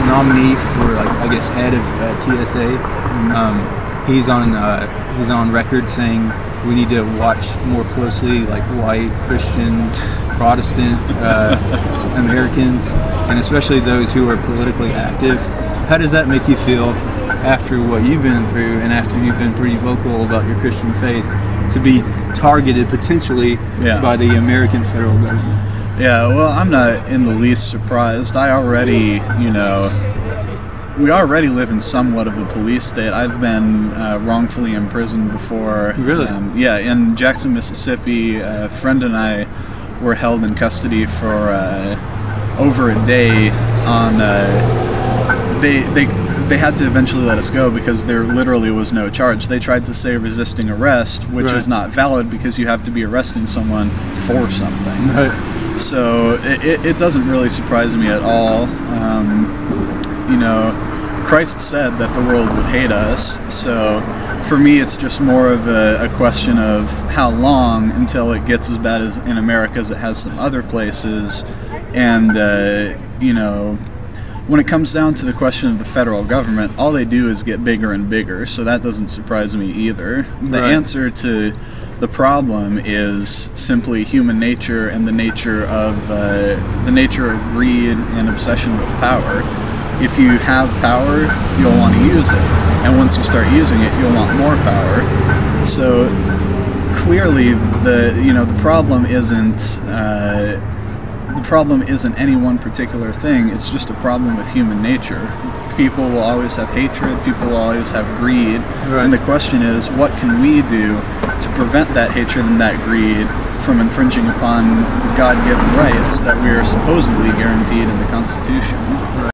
nominee for, like, I guess, head of TSA. He's on record saying we need to watch more closely, like, white, Christian, Protestant Americans, and especially those who are politically active. How does that make you feel after what you've been through, and after you've been pretty vocal about your Christian faith, to be targeted potentially by the American federal government? Yeah, well, I'm not in the least surprised. I already, we already live in somewhat of a police state. I've been wrongfully imprisoned before. Really? Yeah, in Jackson, Mississippi, a friend and I were held in custody for over a day on, they had to eventually let us go because there literally was no charge. They tried to say resisting arrest, which is not valid because you have to be arresting someone for something. Right. So it doesn't really surprise me at all. Christ said that the world would hate us, so for me it's just more of a question of how long until it gets as bad as in America as it has some other places. And when it comes down to the question of the federal government, all they do is get bigger and bigger, so that doesn't surprise me either. The answer to the problem is simply human nature and the nature of greed and obsession with power. If you have power, you'll want to use it, and once you start using it, you'll want more power. So clearly, the problem isn't any one particular thing. It's just a problem with human nature. People will always have hatred. People will always have greed. Right. And the question is, what can we do to prevent that hatred and that greed from infringing upon the God-given rights that we are supposedly guaranteed in the Constitution? Right.